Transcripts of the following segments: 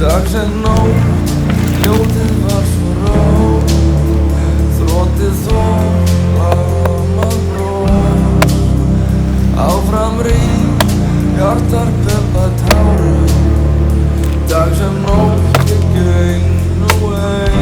dag sem nótt, ljótið var svo rót, þrotið þólamað brós. Áfram rík, hjartar peppa tárum, dag sem nótt ég geng away.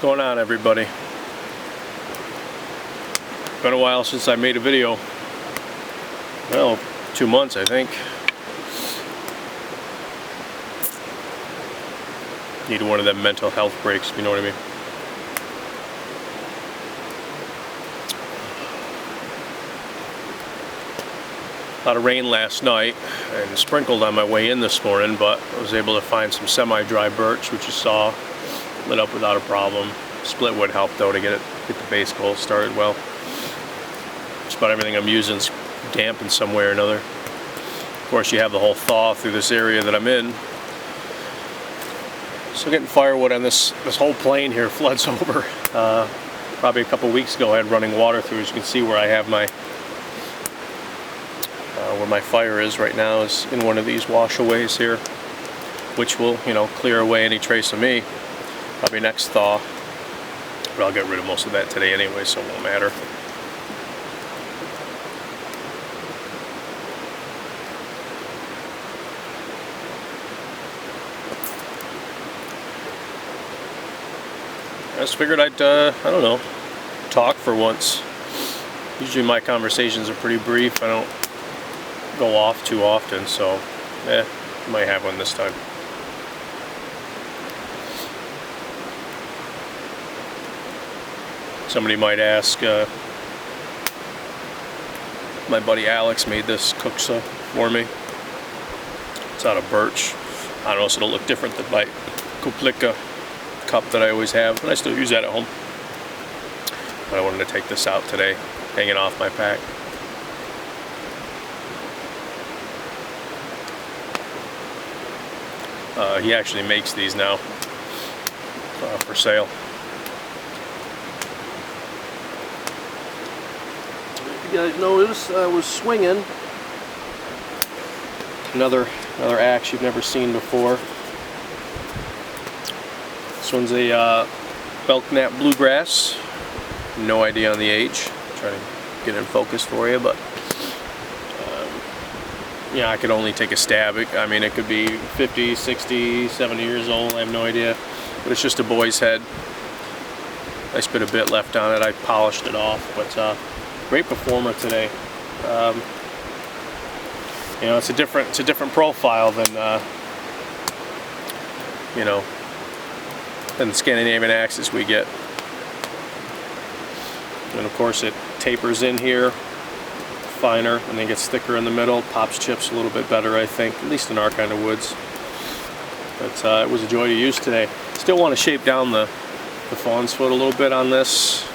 going on, everybody? Been a while since I made a video. Well, 2 months, I think. Needed one of them mental health breaks, you know what I mean? A lot of rain last night and sprinkled on my way in this morning, but I was able to find some semi-dry birch, which you saw, lit up without a problem. Split wood helped though to get the base coal started well. Just about everything I'm using is damp in some way or another. Of course, you have the whole thaw through this area that I'm in. So getting firewood on this whole plain here floods over. Probably a couple weeks ago I had running water through. As you can see where I have my where my fire is right now is in one of these washaways here, which will, you know, clear away any trace of me. Probably next thaw. But I'll get rid of most of that today anyway, so it won't matter. I just figured I'd, I don't know, talk for once. Usually my conversations are pretty brief. I don't go off too often, so might have one this time. Somebody might ask, my buddy Alex made this Kuksa for me. It's out of birch. I don't know, so it'll look different than my Kuplika cup that I always have, and I still use that at home. But I wanted to take this out today, hang it off my pack. He actually makes these now for sale. If you guys notice, I was swinging another axe you've never seen before. This one's a Belknap Bluegrass. No idea on the age. Try to get it in focus for you, but yeah, I could only take a stab. I mean, it could be 50, 60, 70 years old. I have no idea. But it's just a boy's head. Nice bit of bit left on it. I polished it off, but great performer today. You know, it's a different profile than you know, than the Scandinavian axes we get. And of course it tapers in here finer and then gets thicker in the middle, pops chips a little bit better, I think, at least in our kind of woods. But it was a joy to use today. Still want to shape down the fawn's foot a little bit on this.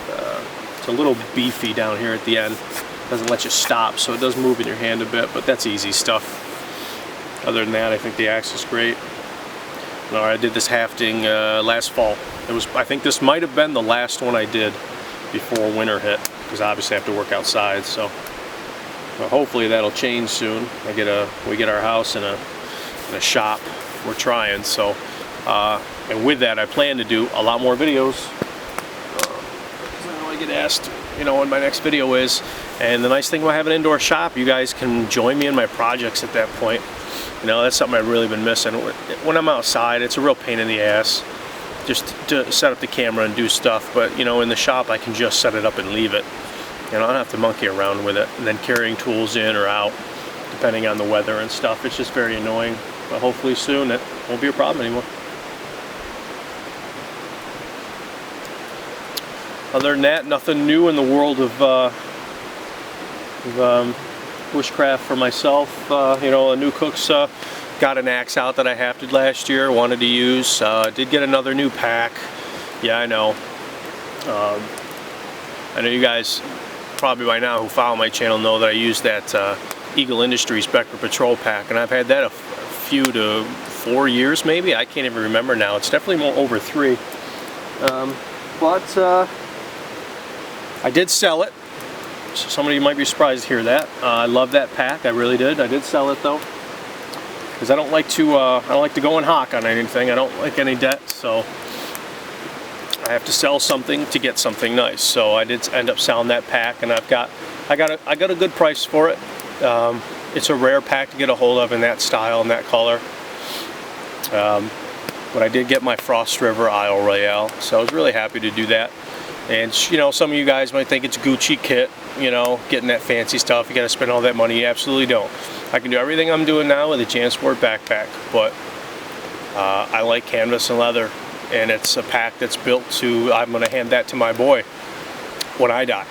It's a little beefy down here at the end. Doesn't let you stop, so it does move in your hand a bit, but that's easy stuff. Other than that, I think the axe is great. No, I did this hafting last fall. I think this might have been the last one I did before winter hit, because obviously I have to work outside. So hopefully that'll change soon. We get our house in a shop. We're trying. So and with that, I plan to do a lot more videos. I know I get asked, you know, what my next video is. And the nice thing about having an indoor shop, you guys can join me in my projects at that point. You know, that's something I've really been missing. When I'm outside, it's a real pain in the ass just to set up the camera and do stuff. But, you know, in the shop, I can just set it up and leave it. You know, I don't have to monkey around with it. And then carrying tools in or out, depending on the weather and stuff. It's just very annoying. But hopefully soon it won't be a problem anymore. Other than that, nothing new in the world of bushcraft for myself. You know, a new Kuksa. Got an axe out that I hafted last year, wanted to use. Did get another new pack. Yeah, I know. I know you guys probably by now who follow my channel know that I use that Eagle Industries Spectre Patrol pack, and I've had that a few to 4 years maybe. I can't even remember now. It's definitely more over 3. But I did sell it. So somebody might be surprised to hear that. I love that pack. I really did. I did sell it though, because I don't like to go and hawk on anything. I don't like any debt, so I have to sell something to get something nice. So I did end up selling that pack, and I got a good price for it. It's a rare pack to get a hold of in that style and that color. But I did get my Frost River Isle Royale, so I was really happy to do that. And you know, some of you guys might think it's Gucci kit, you know, getting that fancy stuff. You got to spend all that money. You absolutely don't. I can do everything I'm doing now with a JanSport backpack, but I like canvas and leather, and it's a pack that's built to. I'm going to hand that to my boy when I die,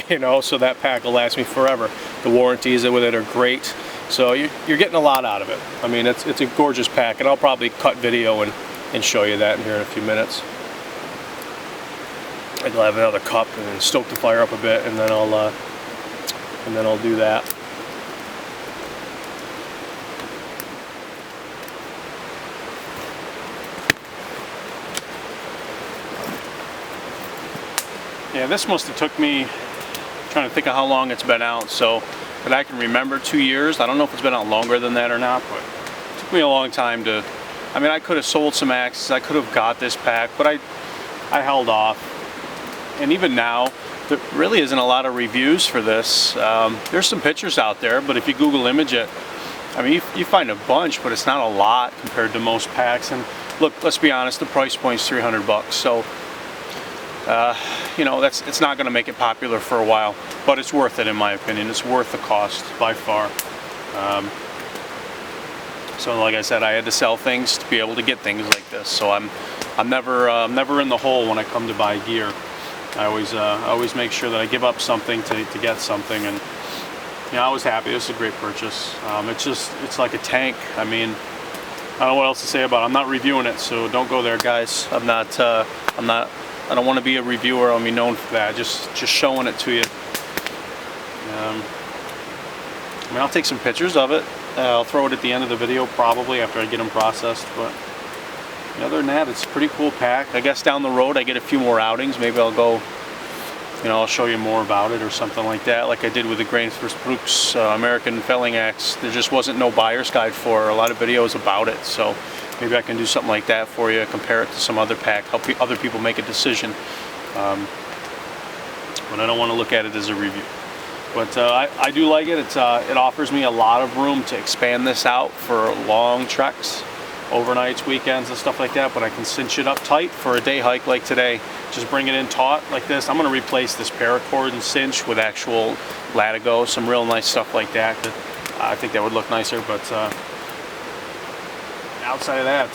you know. So that pack will last me forever. The warranties with it are great, so you're getting a lot out of it. I mean, it's a gorgeous pack, and I'll probably cut video and show you that here in a few minutes. I'll have another cup and then stoke the fire up a bit, and then I'll do that. Yeah, this must have took me, trying to think of how long it's been out, so that I can remember, 2 years. I don't know if it's been out longer than that or not, but it took me a long time to, I mean, I could have sold some axes, I could have got this pack, but I held off. And even now, there really isn't a lot of reviews for this. There's some pictures out there, but if you Google image it, I mean, you find a bunch, but it's not a lot compared to most packs. And look, let's be honest, the price point's $300, so you know, it's not going to make it popular for a while, but it's worth it in my opinion. It's worth the cost by far. So like I said, I had to sell things to be able to get things like this. So I'm never in the hole when I come to buy gear. I always make sure that I give up something to get something, and you know, I was happy. This is a great purchase. It's like a tank. I mean, I don't know what else to say about it. I'm not reviewing it, so don't go there, guys. I don't want to be a reviewer. I'll be known for that. Just showing it to you. I mean, I'll take some pictures of it. I'll throw it at the end of the video probably after I get them processed, but other than that, it's a pretty cool pack. I guess down the road I get a few more outings. Maybe I'll go, you know, I'll show you more about it or something like that, like I did with the Brooks American felling axe. There just wasn't no buyer's guide for a lot of videos about it, so maybe I can do something like that for you, compare it to some other pack, help other people make a decision. But I don't want to look at it as a review. But I do like it. It offers me a lot of room to expand this out for long treks, overnights, weekends, and stuff like that. But I can cinch it up tight for a day hike like today. Just bring it in taut like this. I'm going to replace this paracord and cinch with actual latigo, some real nice stuff like that. I think that would look nicer. But outside of that,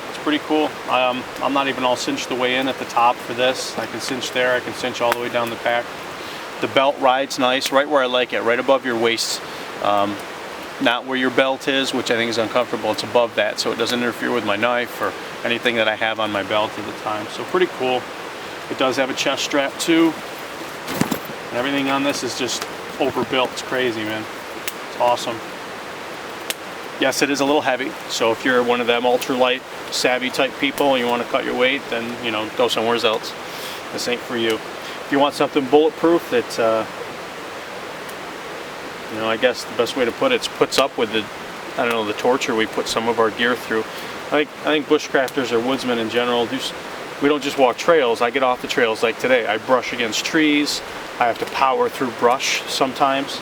it's pretty cool. I'm not even all cinched the way in at the top for this. I can cinch there. I can cinch all the way down the pack. The belt rides nice, right where I like it, right above your waist. Not where your belt is, which I think is uncomfortable. It's above that, so it doesn't interfere with my knife or anything that I have on my belt at the time. So pretty cool. It does have a chest strap too. And everything on this is just overbuilt. It's crazy, man. It's awesome. Yes, it is a little heavy, so if you're one of them ultralight, savvy type people and you want to cut your weight, then, you know, go somewhere else. This ain't for you. If you want something bulletproof that, you know, I guess the best way to put it is puts up with the, I don't know, the torture we put some of our gear through. I think bushcrafters or woodsmen in general, we don't just walk trails. I get off the trails like today. I brush against trees. I have to power through brush sometimes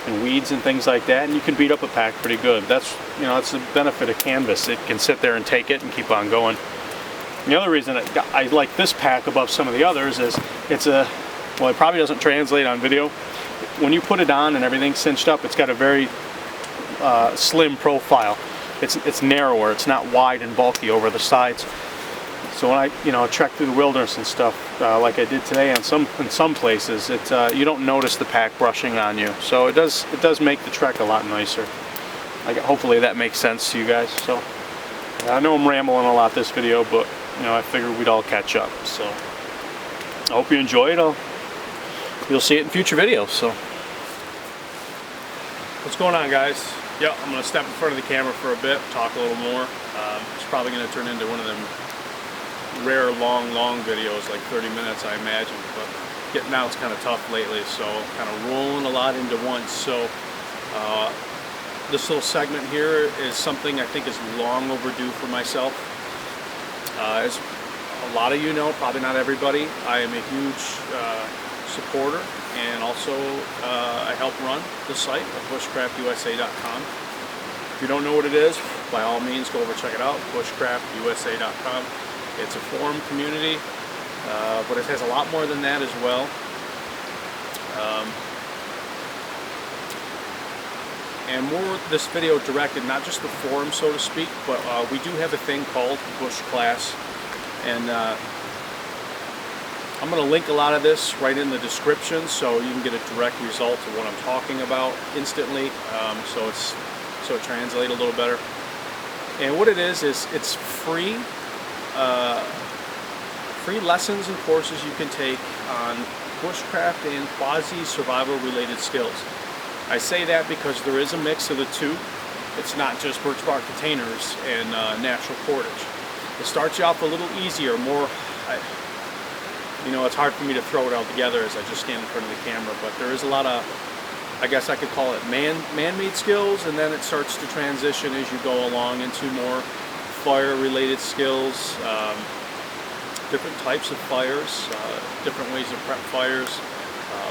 and weeds and things like that, and you can beat up a pack pretty good. That's, you know, that's the benefit of canvas. It can sit there and take it and keep on going. The other reason I like this pack above some of the others is well, it probably doesn't translate on video. When you put it on and everything's cinched up, it's got a very slim profile. It's narrower. It's not wide and bulky over the sides. So when I, you know, trek through the wilderness and stuff, like I did today in some places, you don't notice the pack brushing on you. So it does make the trek a lot nicer. Hopefully that makes sense to you guys. So I know I'm rambling a lot this video, but you know, I figured we'd all catch up. So I hope you enjoy it. You'll see it in future videos. So what's going on, guys? Yeah, I'm gonna step in front of the camera for a bit, talk a little more. It's probably gonna turn into one of them rare long videos, like 30 minutes I imagine, but getting out's kind of tough lately, so kind of rolling a lot into once. So this little segment here is something I think is long overdue for myself. As a lot of you know, probably not everybody, I am a huge supporter, and also I help run the site at bushcraftusa.com. If you don't know what it is, by all means, go over and check it out, bushcraftusa.com. It's a forum community, but it has a lot more than that as well. And more this video directed, not just the forum, so to speak, but we do have a thing called Bush Class, and I'm going to link a lot of this right in the description, so you can get a direct result of what I'm talking about instantly, so it translates a little better. And what it is it's free, free lessons and courses you can take on bushcraft and quasi-survival related skills. I say that because there is a mix of the two. It's not just birch bark containers and natural cordage. It starts you off a little easier, more, you know, it's hard for me to throw it all together as I just stand in front of the camera, but there is a lot of, I guess I could call it man-made skills, and then it starts to transition as you go along into more fire-related skills, different types of fires, different ways to prep fires.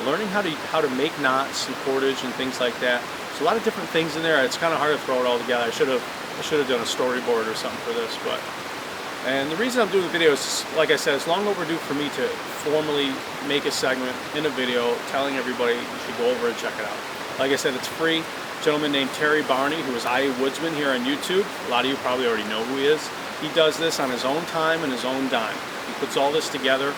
Learning how to make knots and cordage and things like that. There's a lot of different things in there. It's kind of hard to throw it all together. I should have done a storyboard or something for this, but. And the reason I'm doing the video is, like I said, it's long overdue for me to formally make a segment in a video telling everybody you should go over and check it out. Like I said, it's free. A gentleman named Terry Barney, who is IA Woodsman here on YouTube. A lot of you probably already know who he is. He does this on his own time and his own dime. He puts all this together.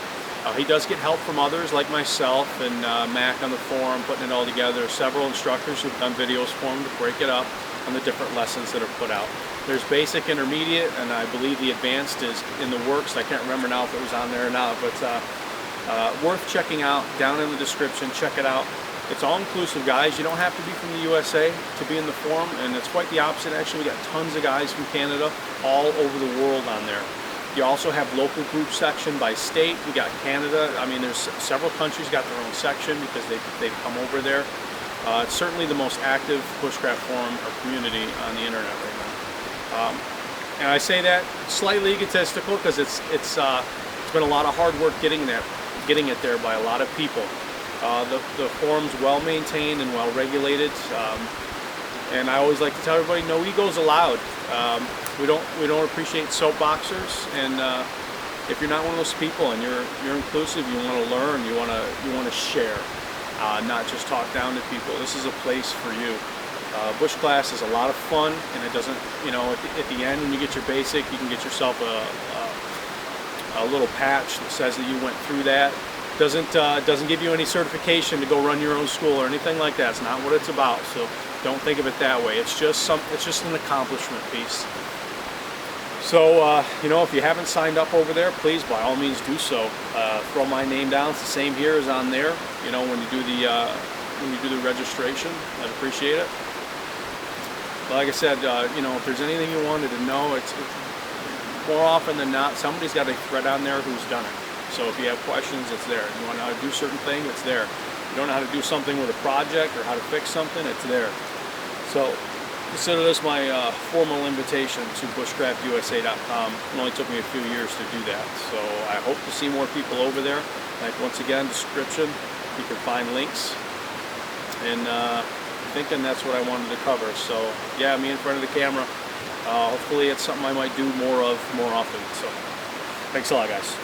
He does get help from others like myself and Mac on the forum, putting it all together. Several instructors who've done videos for him to break it up on the different lessons that are put out. There's basic, intermediate, and I believe the advanced is in the works. I can't remember now if it was on there or not, but worth checking out. Down in the description, check it out. It's all inclusive, guys. You don't have to be from the USA to be in the forum, and it's quite the opposite. Actually, we got tons of guys from Canada, all over the world on there. You also have local group section by state. We got Canada. I mean, there's several countries got their own section because they've come over there. It's certainly the most active bushcraft forum or community on the internet right now. And I say that slightly egotistical because it's been a lot of hard work getting it there by a lot of people. The forum's well maintained and well regulated. And I always like to tell everybody, no egos allowed. We don't appreciate soapboxers, and if you're not one of those people and you're inclusive, you want to learn, you want to share, not just talk down to people. This is a place for you. Bush class is a lot of fun, and it doesn't, you know, at the end when you get your basic, you can get yourself a little patch that says that you went through that. Doesn't give you any certification to go run your own school or anything like that. It's not what it's about. So don't think of it that way. It's just an accomplishment piece. So you know, if you haven't signed up over there, please by all means do so. Throw my name down. It's the same here as on there. You know, when you do the registration, I'd appreciate it. But like I said, you know, if there's anything you wanted to know, it's more often than not somebody's got a thread on there who's done it. So if you have questions, it's there. If you want to know how to do a certain thing, it's there. If you don't know how to do something with a project or how to fix something, it's there. So consider this my formal invitation to bushcraftusa.com. It only took me a few years to do that. So I hope to see more people over there. Like, once again, description, you can find links. And thinking that's what I wanted to cover. So yeah, me in front of the camera. Hopefully it's something I might do more of more often. So thanks a lot, guys.